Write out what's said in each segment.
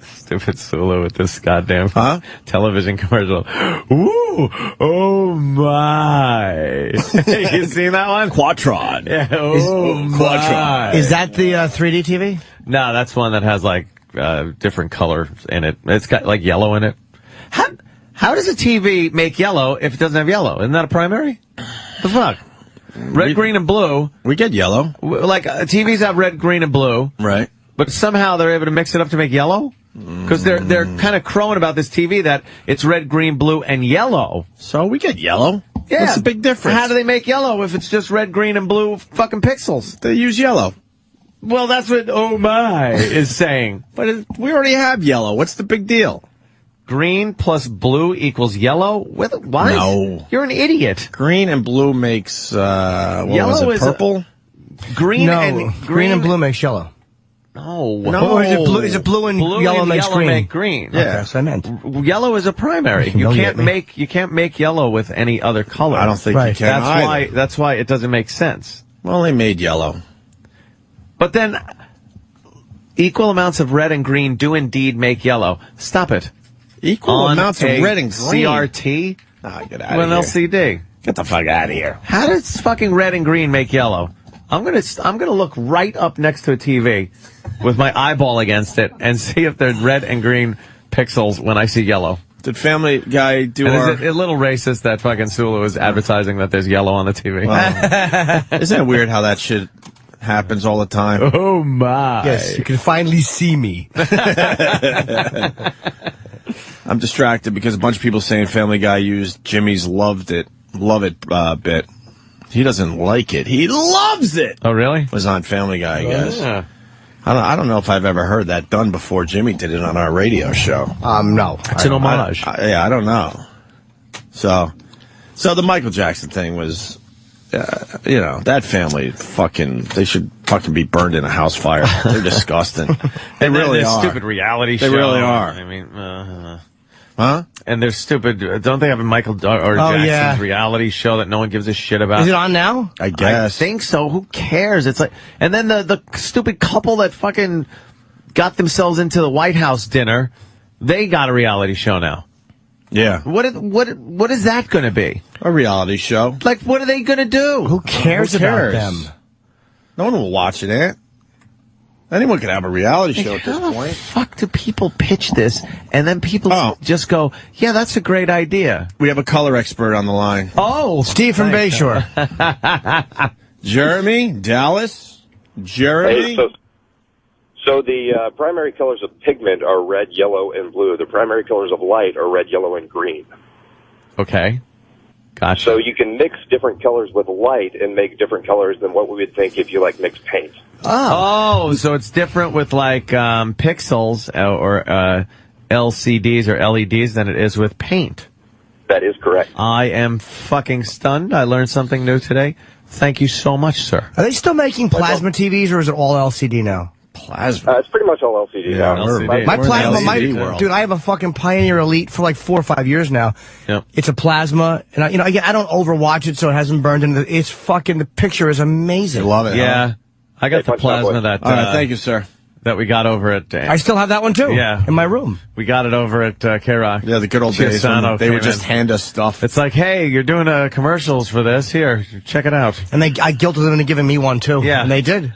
Stupid Sulu with this goddamn television commercial. Ooh, oh my. You seen that one? Quatron. Yeah, Quatron. Is that the 3D TV? No, that's one that has like different colors in it. It's got like yellow in it. How does a TV make yellow if it doesn't have yellow? Isn't that a primary? The fuck? Red, green, and blue. We get yellow. Like, TVs have red, green, and blue. Right. But somehow they're able to mix it up to make yellow? Because they're kind of crowing about this TV that it's red, green, blue, and yellow. So we get yellow. Yeah. What's the big difference? How do they make yellow if it's just red, green, and blue fucking pixels? They use yellow. Well, that's what Oh My is saying. But we already have yellow. What's the big deal? Green plus blue equals yellow? Why? No. You're an idiot. Green and blue makes, yellow is it, purple? Green and blue makes yellow. No. Or is it blue and yellow makes green? Make green. Yeah, that's what I meant. Yellow is a primary. You can't make yellow with any other color. I don't think you can That's why it doesn't make sense. Well, they made yellow. But then equal amounts of red and green do indeed make yellow. Stop it. Equal amounts of red and green. CRT? Get out of here. LCD. Get the fuck out of here. How does fucking red and green make yellow? I'm gonna look right up next to a TV with my eyeball against it and see if there's red and green pixels when I see yellow. Did Family Guy do Is it a little racist that fucking Sulu is advertising that there's yellow on the TV? Isn't it weird how that shit happens all the time? Oh my. Yes, you can finally see me. I'm distracted because a bunch of people saying Family Guy used Jimmy's love it bit. He doesn't like it. He loves it. Oh, really? Was on Family Guy, I guess. Yeah. I don't know if I've ever heard that done before. Jimmy did it on our radio show. No. It's an homage. I don't know. So the Michael Jackson thing was, that family they should fucking be burned in a house fire. They're disgusting. They really are. Stupid reality show. They really are. I mean, huh? And they're stupid. Don't they have a Michael Jackson's reality show that no one gives a shit about? Is it on now? I guess. I think so. Who cares? It's like, and then the stupid couple that fucking got themselves into the White House dinner, they got a reality show now. Yeah. What is that going to be? A reality show. Like, what are they going to do? Who cares about them? No one will watch it, Anyone can have a reality show at this How point. the fuck do people pitch this, and then people just go, yeah, that's a great idea? We have a color expert on the line. Oh, Steve from Bayshore. Jeremy, Dallas, Jeremy. Hey, so the primary colors of pigment are red, yellow, and blue. The primary colors of light are red, yellow, and green. Okay. Gotcha. So you can mix different colors with light and make different colors than what we would think if you mix paint. Oh, so it's different with pixels or LCDs or LEDs than it is with paint. That is correct. I am fucking stunned. I learned something new today. Thank you so much, sir. Are they still making plasma TVs, or is it all LCD now? Plasma. It's pretty much all LCD now. LCD. My plasma, world. dude, I have a fucking Pioneer Elite for like 4 or 5 years now. Yep. It's a plasma, and I don't overwatch it so it hasn't burned into it's fucking, the picture is amazing. You love it. Yeah. Huh? I got the plasma that all right, thank you, sir. That we got over at I still have that one too. Yeah. In my room. We got it over at K-Rock. Yeah, the good old days when they would just hand us stuff. It's like, hey, you're doing commercials for this. Here, check it out. And I guilted them into giving me one too. Yeah. And they did.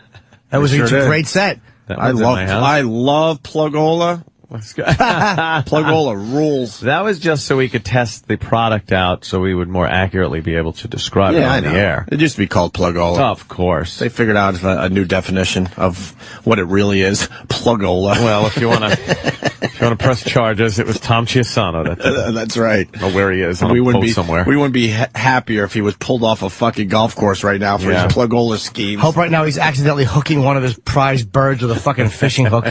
That was a great set. I love Plugola. Plugola rules. That was just so we could test the product out so we would more accurately be able to describe it on the air. It used to be called Plugola. Of course. They figured out a new definition of what it really is. Plugola. Well, if you want to press charges, it was Tom Chiasano. That's right. I don't know where he is. On we a wouldn't post be somewhere. We wouldn't be happier if he was pulled off a fucking golf course right now for his Plugola schemes. Hope right now he's accidentally hooking one of his prize birds with a fucking fishing hook.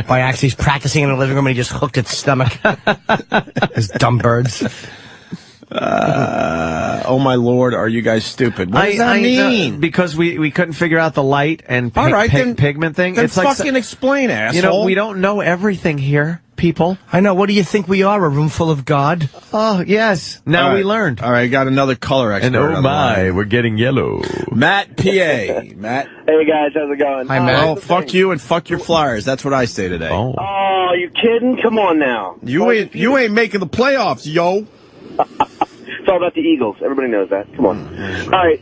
By accident, he's practicing in the living room and he just hooked its stomach. His dumb birds. Oh my lord, are you guys stupid? What does that mean? Because we couldn't figure out the light and pigment thing. Then it's like fucking explain, asshole. We don't know everything here, people. I know. What do you think we are? A room full of God? Oh, yes. Now we learned. All right, got another color expert. And oh my, we're getting yellow. Matt P.A. Matt. Hey guys, how's it going? Hi, Matt. Oh, fuck you and fuck your Flyers. That's what I say today. Oh. Oh, are you kidding? Come on now. You ain't making the playoffs, yo. It's all about the Eagles. Everybody knows that. Come on. All right.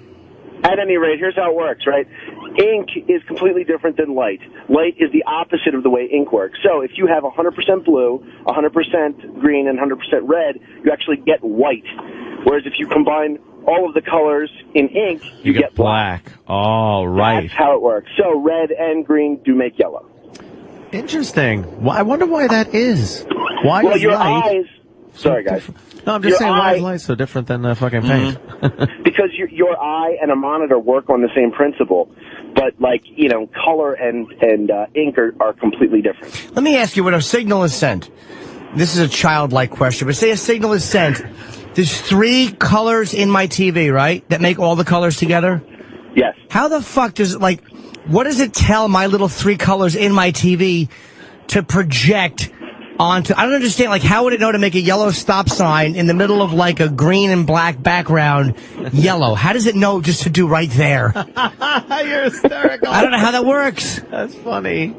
At any rate, here's how it works, right? Ink is completely different than light. Light is the opposite of the way ink works. So if you have 100% blue, 100% green, and 100% red, you actually get white. Whereas if you combine all of the colors in ink, you get black. Oh, right. That's how it works. So red and green do make yellow. Interesting. Well, I wonder why that is. Why is your light eyes... Sorry, guys. No, I'm just saying, why is light so different than fucking paint? Because your eye and a monitor work on the same principle, but color and ink are completely different. Let me ask you, when a signal is sent, this is a childlike question, but say a signal is sent, there's 3 colors in my TV, right, that make all the colors together? Yes. How the fuck does what does it tell my little 3 colors in my TV to project onto? I don't understand, how would it know to make a yellow stop sign in the middle of a green and black background yellow? How does it know just to do right there? You're hysterical. I don't know how that works. That's funny.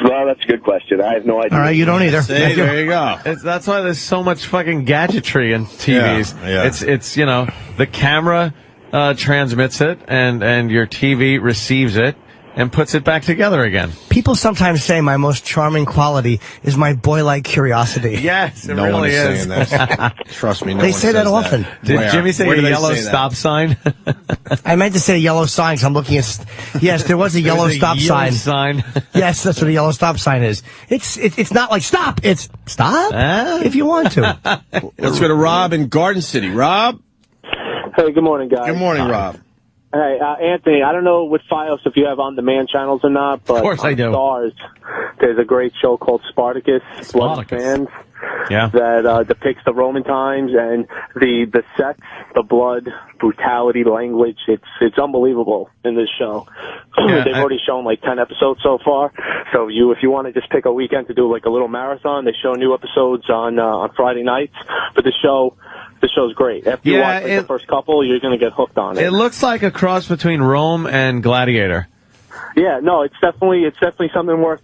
Well, that's a good question. I have no idea. All right, you don't either. See, there you go. That's why there's so much fucking gadgetry in TVs. Yeah. It's the camera transmits it, and your TV receives it and puts it back together again. People sometimes say my most charming quality is my boy-like curiosity. Yes, it No really one is is. saying that. Trust me, no They one say that says often. Did Jimmy say Where a do they yellow say that? stop sign? I meant to say yellow sign, 'cause I'm looking at... Yes, there was a yellow There's a stop yellow sign. sign. Yes, that's what a yellow stop sign is. It's not like stop. It's stop if you want to. Let's go to Rob in Garden City. Rob? Hey, good morning, guys. Good morning, Rob. Hey, Anthony, I don't know with Fios if you have on-demand channels or not, but Of course I do. Stars, there's a great show called Spartacus, Blood Fans, that depicts the Roman times and the sex, the blood, brutality, language. It's unbelievable in this show. They've already shown 10 episodes so far. So if you want to just pick a weekend to do a little marathon, they show new episodes on Friday nights. But the show's great. After you watch the first couple, you're going to get hooked on it. It looks like a cross between Rome and Gladiator. Yeah, no, it's definitely something worth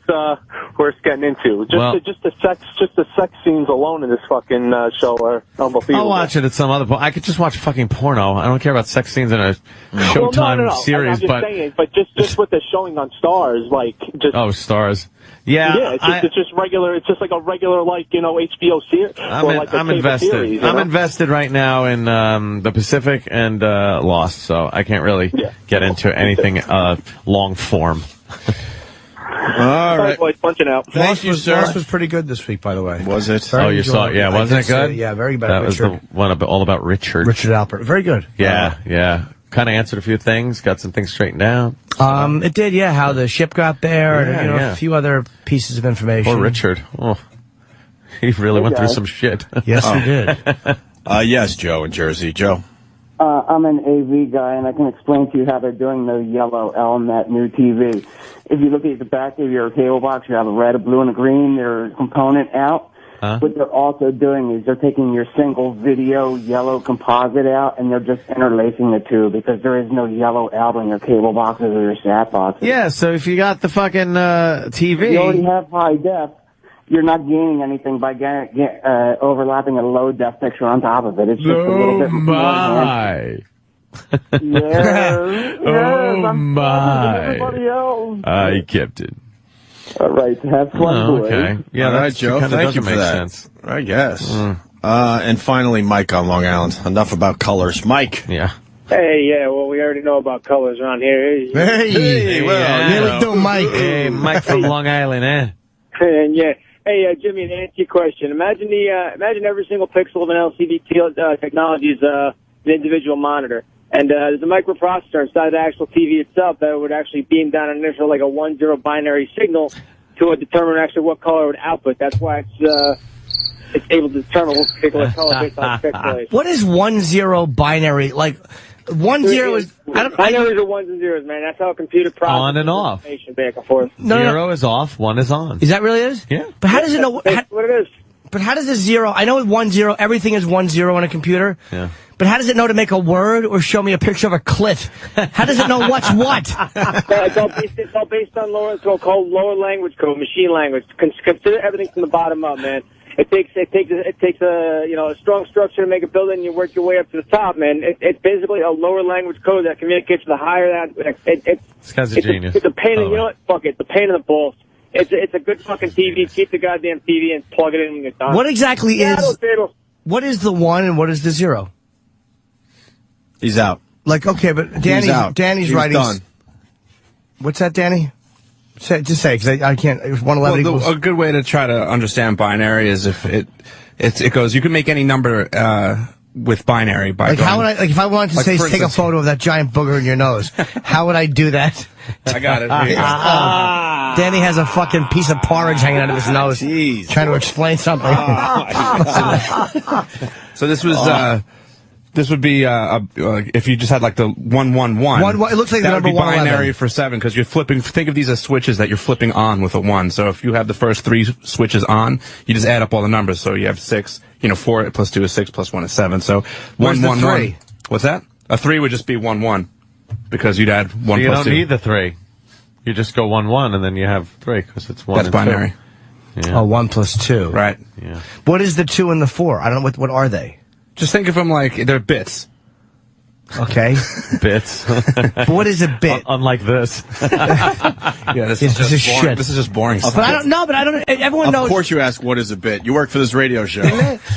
getting into. Just the sex scenes alone in this fucking show are unbelievable. I'll watch it at some other point. I could just watch fucking porno. I don't care about sex scenes in a Showtime series, I'm just saying, but just with the showing on Stars, Stars. Yeah, it's just regular. It's just like a regular, HBO series. I'm invested. Series, I'm invested right now in the Pacific and Lost, so I can't really get into anything long form. All right, boys, punching out. Thank you, sir. Lost was pretty good this week, by the way. Was it? Very you saw it? Yeah, wasn't it good? Yeah, very good. That was the one all about Richard. Richard Alpert. Very good. Yeah. Kind of answered a few things, got some things straightened out. It did, yeah. How the ship got there, and a few other pieces of information. Poor Richard. Oh, he really went through some shit. Yes, he did. Yes, Joe in Jersey. Joe. I'm an AV guy, and I can explain to you how they're doing the yellow on that new TV. If you look at the back of your cable box, you have a red, a blue, and a green. Their component out. What they're also doing is they're taking your single video yellow composite out, and they're just interlacing the two because there is no yellow out on your cable boxes or your sat boxes. Yeah, so if you got the fucking TV... You already have high def. You're not gaining anything by overlapping a low def picture on top of it. It's just a little bit more. Yes, I'm my. Everybody else. I kept it. All right, have fun, boys. Okay. Yeah, all right, Joe. Thank you for make that. Sense. I guess. And finally, Mike on Long Island. Enough about colors. Mike. Yeah. Hey, well, we already know about colors around here. Hey, well, do, Mike. Hey, Mike from Long Island, eh? And hey, Jimmy, to answer your question, imagine every single pixel of an LCD technology is an individual monitor. And there's a microprocessor inside the actual TV itself that would actually beam down an initial, a 1-0 binary signal to determine actually what color it would output. That's why it's able to determine what particular color based on the pixelation. What is 1-0 binary? 1-0 is... Binaries are ones and zeros, man. That's how a computer processes On and off. information back and forth. Zero is off, one is on. Is that really it? Yeah. But how does it know... That's what it is. But how does the 0... I know with 1-0, everything is 1-0 on a computer. Yeah. But how does it know to make a word or show me a picture of a cliff? How does it know what's what? It's all based on lower, it's called lower language code, machine language. Consider everything from the bottom up, man. It takes a strong structure to make a building, and you work your way up to the top, man. It's basically a lower language code that communicates with the higher that. This guy's a genius. It's a pain. You know what? Fuck it. The pain in the balls. It's a good fucking TV. Keep the goddamn TV and plug it in when you're done. What exactly is? What is the 1 and what is the 0? He's out. Like, okay, but Danny's writing. Done. What's that, Danny? Just say, because I can't. 111 equals. A good way to try to understand binary is if it goes. You can make any number with binary by. Like, how would I? Like, if I wanted to say, take a photo of that giant booger in your nose, how would I do that? I got it. Danny has a fucking piece of porridge hanging out of his nose, trying to explain something. So this was. This would be if you just had like the 111. It looks like the number 111. That would be binary for 7 because you're flipping. Think of these as switches that you're flipping on with a 1. So if you have the first 3 switches on, you just add up all the numbers. So you have 6. 4 plus 2 is 6 plus 1 is 7. So 111. What's that? A 3 would just be 11 because you'd add 1 plus 2. You don't need the 3. You just go 11 and then you have 3 because it's 1. That's binary. Yeah. Oh, 1 plus 2. Right. Yeah. What is the 2 and the 4? I don't know what are they. Just think of them like they're bits. Okay. Bits. But what is a bit? Unlike this. Yeah, this is shit. This is just boring stuff. But I don't know. But I don't. Everyone knows. Of course, you ask what is a bit. You work for this radio show.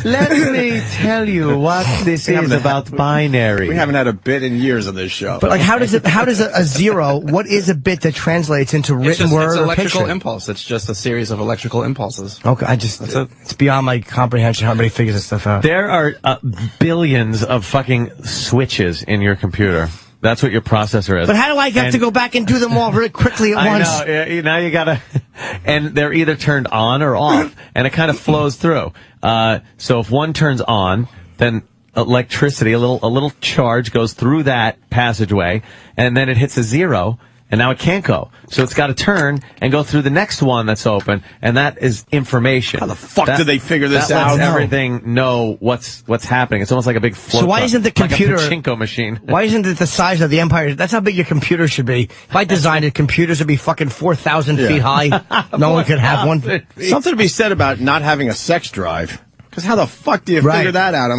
Let me tell you what this is about binary. We haven't had a bit in years on this show. But like, how does a 0? What is a bit that translates into written word it's or electrical picture? impulse. It's just a series of electrical impulses. Okay, it's beyond my comprehension how many figures this stuff out. There are billions of fucking switches in your computer. That's what your processor is. But how do I have to go back and do them all really quickly at once? I know. Now you gotta, and they're either turned on or off, and it kind of flows through. So if one turns on, then electricity, a little charge goes through that passageway, and then it hits a 0. And now it can't go. So it's got to turn and go through the next one that's open, and that is information. How the fuck did they figure this out? That lets everything know what's happening. It's almost like a big flow. So why isn't the computer like a pachinko machine? Why isn't it the size of the Empire? That's how big your computer should be. If I designed it, computers would be fucking 4,000 feet high. No one could have one. Something to be said about not having a sex drive. Because how the fuck do you figure that out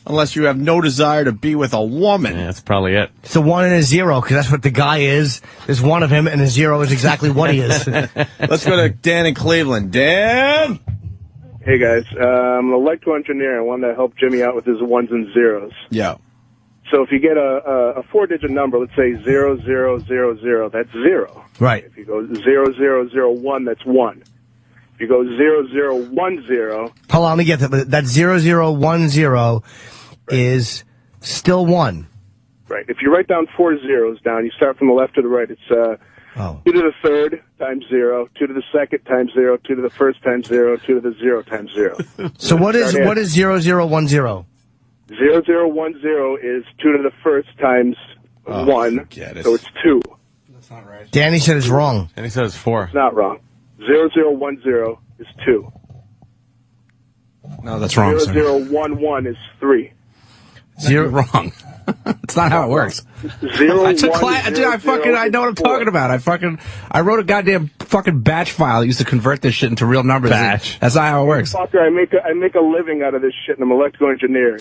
unless you have no desire to be with a woman? Yeah, that's probably it. It's a 1 and a 0, because that's what the guy is. There's 1 of him, and a 0 is exactly what he is. Let's go to Dan in Cleveland. Dan? Hey, guys. I'm an electrical engineer. I wanted to help Jimmy out with his 1s and 0s. Yeah. So if you get a 4-digit number, let's say 0000, that's 0. Right. If you go 0001, that's 1. If you go 0010... Hold on, let me get that. That 0010 is still 1. Right. If you write down 4 zeros down, you start from the left to the right. It's 2 to the 3rd times 0, 2 to the 2nd times 0, 2 to the 1st times 0, 2 to the 0 times 0. So what is 0010? 0010 is 2 to the 1st times 1, so it's 2. That's not right. Danny said it's wrong. Danny said it's 4. It's not wrong. 0010 is 2. No, that's wrong, sir. 0011 is 3. Wrong. It's not how it works. I took class. Dude, I know what I'm talking about. I wrote a goddamn fucking batch file. I used to convert this shit into real numbers. Batch. That's not how it works. Fucker, I make a living out of this shit, and I'm an electrical engineer.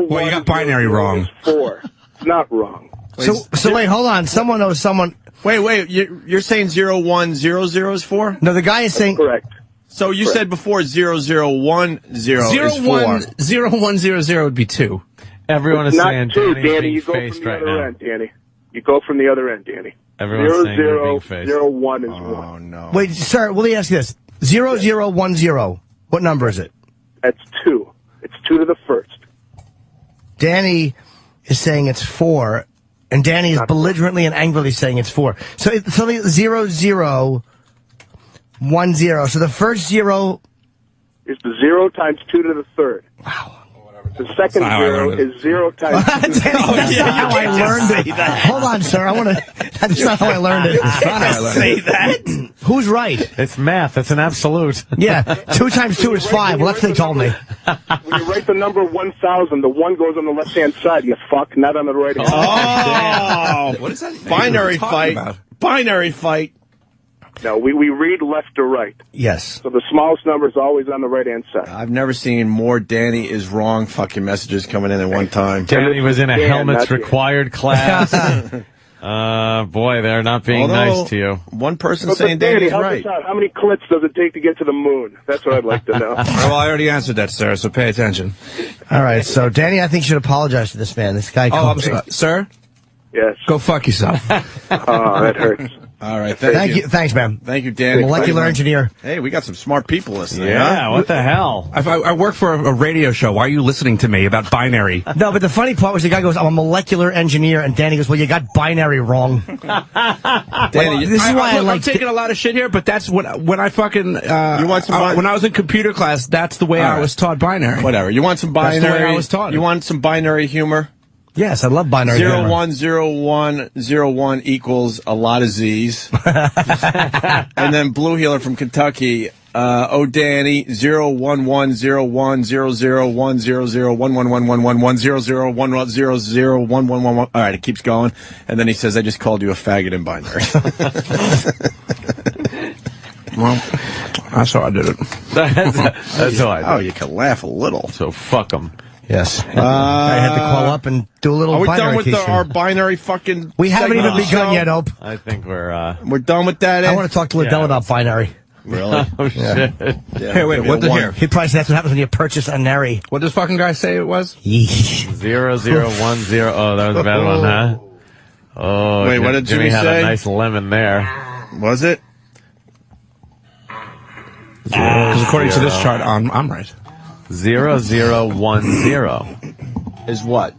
Well, you got binary wrong. 4. It's not wrong. So wait, hold on. Someone knows someone. Wait. You're saying 0100 is 4? No, the guy is saying correct. So you said before 0010 is 4. 0100 would be 2. Everyone is not saying 2, Danny's Danny. being You go from faced the right other now. end, Danny. You go from the other end, Danny. Everyone's saying you're being faced. 0001 is 1. Oh, no. Wait, sir, let me ask you this. 0010. What number is it? That's 2. It's 2 to the 1st. Danny is saying it's 4, and Danny is belligerently and angrily saying it's 4. So it's something 0010. So the first 0 is the 0 times 2 to the 3rd. Wow. The second 0 is 0 times 2 to the 3rd. That's not how I learned it. Hold on, sir. That's not how I learned it. That's not how I learned it. Say that. Who's right? It's math. It's an absolute. Yeah, 2 times 2 is 5. Well, that's what they told me. When you write the number 1,000, the 1 goes on the left-hand side, you fuck, not on the right-hand side. What is that? Binary fight. Binary fight. No, we read left to right. Yes. So the smallest number is always on the right-hand side. I've never seen more Danny is wrong fucking messages coming in at one time. Danny was in a helmets required class. Boy, they're not being nice to you. One person saying Danny's right. How many clips does it take to get to the moon? That's what I'd like to know. Well, I already answered that, sir, so pay attention. All right, so Danny, I think you should apologize to this man. This guy. Oh, I'm sorry. Sir? Yes. Go fuck yourself. Oh, that hurts. All right, thank you. Thanks, man. Thank you, Danny. Molecular engineer. Hey, we got some smart people listening. Yeah, huh? what the hell? I work for a radio show. Why are you listening to me about binary? No, but the funny part was the guy goes, I'm a molecular engineer, and Danny goes, well, you got binary wrong. Danny, this is why I'm taking a lot of shit here, but that's when I fucking you want some when I was in computer class, that's the way I was taught binary. Whatever. You want some binary? That's the way I was taught. You want some binary humor? Yes, I love binary. 010101 equals a lot of Z's. And then Blue Healer from Kentucky, Danny, 0110100100111111001100111. All right, it keeps going. And then he says, I just called you a faggot in binary. Well, that's how I did it. That's how I did it. Oh, you can laugh a little. So fuck them. Yes. I had to call up and do a little Are we binary done with teaching. our binary fucking We haven't segment even of the begun show? yet, Ope. I think we're done with that, Ed? I want to talk to Liddell about binary. Really? oh shit. Yeah, Hey, wait, what the one. here? He probably said that's what happens when you purchase a nary. What does fucking guy say it was? 0010. Oh, that was a bad one, huh? Oh, Wait, what did Jimmy had say? a nice lemon there. Was it? Because according to this chart, I'm right. 0010. Is what?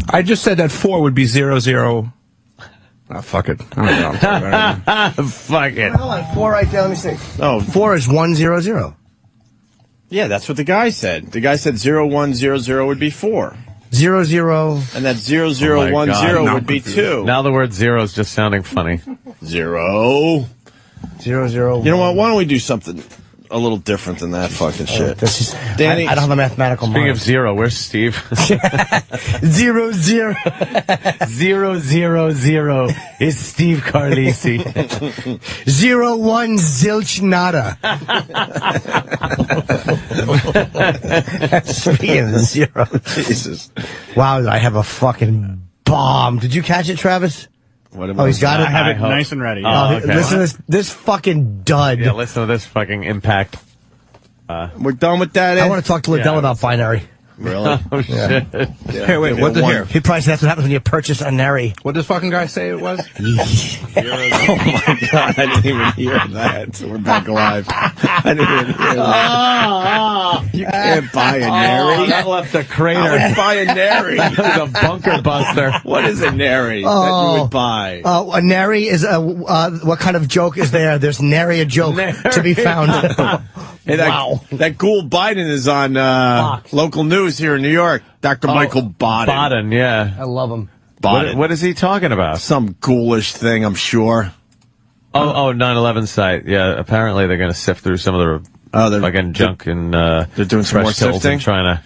I just said that 4 would be 00. Oh, fuck it. I don't know what I'm talking about. Fuck it. Hold on, 4 right there. Let me see. Oh, 4 is 100. yeah, that's what the guy said. The guy said 0100 would be 4. 00. And that 0010 would be 2. Now the word zero is just sounding funny. 0. 00. You know what? Why don't we do something a little different than that fucking shit? This is, Danny, I don't have a mathematical Speaking mind. of zero, where's Steve? 00. 000 is Steve Carlisi. 01 zilch nada. Speaking of zero. Jesus. Wow, I have a fucking bomb. Did you catch it, Travis? What Oh, he's got it? I have it nice and ready. Oh, okay. Listen to this fucking dud. Yeah, listen to this fucking impact. We're done with that, Ed? I want to talk to Liddell about binary. Really? Oh, shit. Hey, wait, what the here? He probably said that's what happens when you purchase a nary. What does fucking guy say it was? Oh my God, I didn't even hear that. We're back live. I didn't even hear that. You can't buy a nary. That left a crater. I would buy a nary. That was a bunker buster. What is a nary that you would buy? A nary is what kind of joke is there? There's nary a joke to be found. Hey, that ghoul Biden is on local news here in New York. Dr. Michael Baden. Baden, yeah. I love him. What is he talking about? Some ghoulish thing, I'm sure. Oh, 9/11 site. Yeah, apparently they're going to sift through some of the fucking junk and they're doing some more sifting, and trying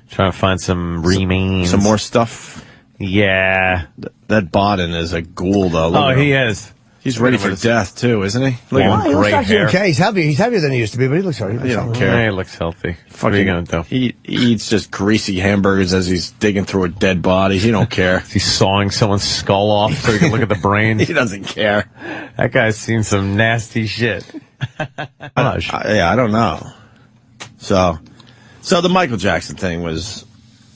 to find some remains, some more stuff. Yeah, that Baden is a ghoul, though. Look he is. He's ready for death too, isn't he? Look at him, gray hair. Okay, he's heavier than he used to be, but he looks alright. You don't care. He looks healthy. Fucking, what are you gonna do? He eats just greasy hamburgers as he's digging through a dead body. He don't care. He's sawing someone's skull off so he can look at the brains. He doesn't care. That guy's seen some nasty shit. I don't know. So the Michael Jackson thing was,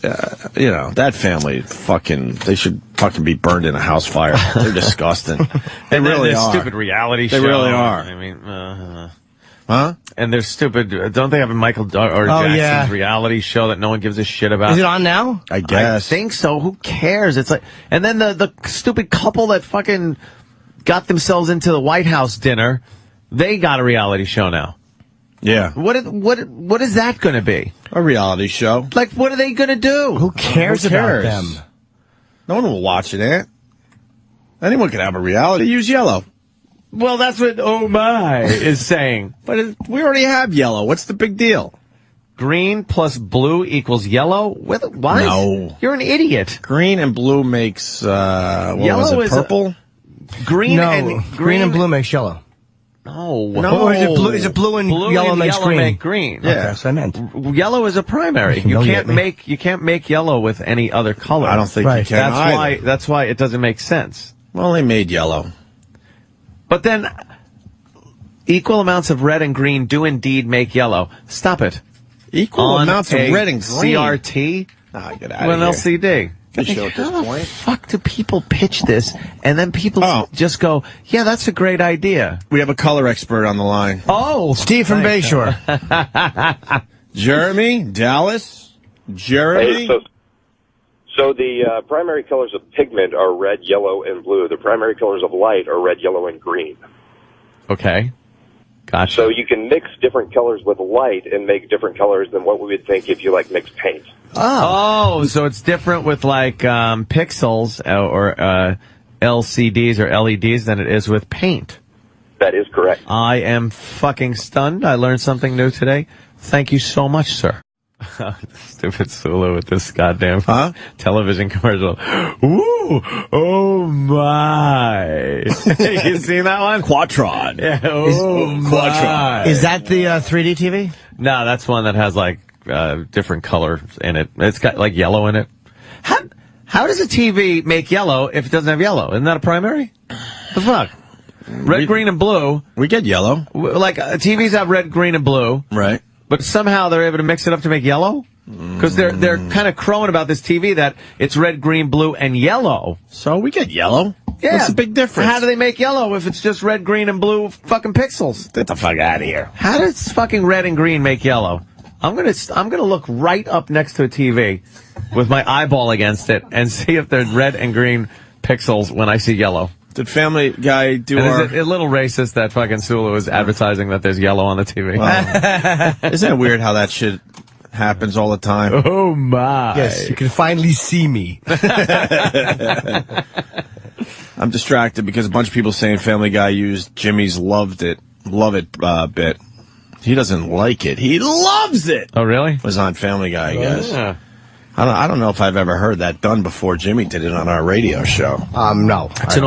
that family they should fucking be burned in a house fire. They're disgusting. They really are. Stupid reality show. They really are. I mean, huh? And they're stupid. Don't they have a Michael Jackson's reality show that no one gives a shit about? Is it on now? I guess. I think so. Who cares? It's like, and then the stupid couple that fucking got themselves into the White House dinner, they got a reality show now. Yeah. What is that going to be? A reality show. Like, what are they going to do? Who cares about them? No one will watch it, Anyone can have a reality. Use yellow. Well, that's what Oh My is saying. But we already have yellow. What's the big deal? Green plus blue equals yellow? Why? No. You're an idiot. Green and blue makes, yellow is purple? Green and blue makes yellow. No. Or is it blue and yellow makes green? Make green. Yeah, that's what I meant. Yellow is a primary. You can't make yellow with any other color. I don't think you can That's why it doesn't make sense. Well, they made yellow. But then equal amounts of red and green do indeed make yellow. Stop it. Equal amounts of red and green. CRT? Nah, get out of here. An LCD. How the fuck do people pitch this, and then people just go, yeah, that's a great idea? We have a color expert on the line. Oh, Steve from Bayshore. Jeremy, Dallas, Jeremy. Hey, so the primary colors of pigment are red, yellow, and blue. The primary colors of light are red, yellow, and green. Okay. Gotcha. So you can mix different colors with light and make different colors than what we would think if you, like, mix paint. Oh, so it's different with, like, pixels or LCDs or LEDs than it is with paint. That is correct. I am fucking stunned. I learned something new today. Thank you so much, sir. Stupid Sulu with this goddamn television commercial. Ooh, oh my. You seen that one? Quatron. Yeah, Quatron. Is that the 3D TV? No, that's one that has like different colors in it. It's got like yellow in it. How does a TV make yellow if it doesn't have yellow? Isn't that a primary? The fuck? Red, green, and blue. We get yellow. Like TVs have red, green, and blue. Right. But somehow they're able to mix it up to make yellow? Because they're kind of crowing about this TV that it's red, green, blue, and yellow. So we get yellow. Yeah. What's the big difference? How do they make yellow if it's just red, green, and blue fucking pixels? Get the fuck out of here. How does fucking red and green make yellow? I'm gonna look right up next to a TV with my eyeball against it and see if there's red and green pixels when I see yellow. Did Family Guy do Is it a little racist that fucking Sulu is advertising that there's yellow on the TV? Well, isn't it weird how that shit happens all the time? Oh my. Yes, you can finally see me. I'm distracted because a bunch of people saying Family Guy used Jimmy's love it bit. He doesn't like it. He loves it. Oh, really? Was on Family Guy, I guess. Yeah. I don't know if I've ever heard that done before. Jimmy did it on our radio show. No. It's an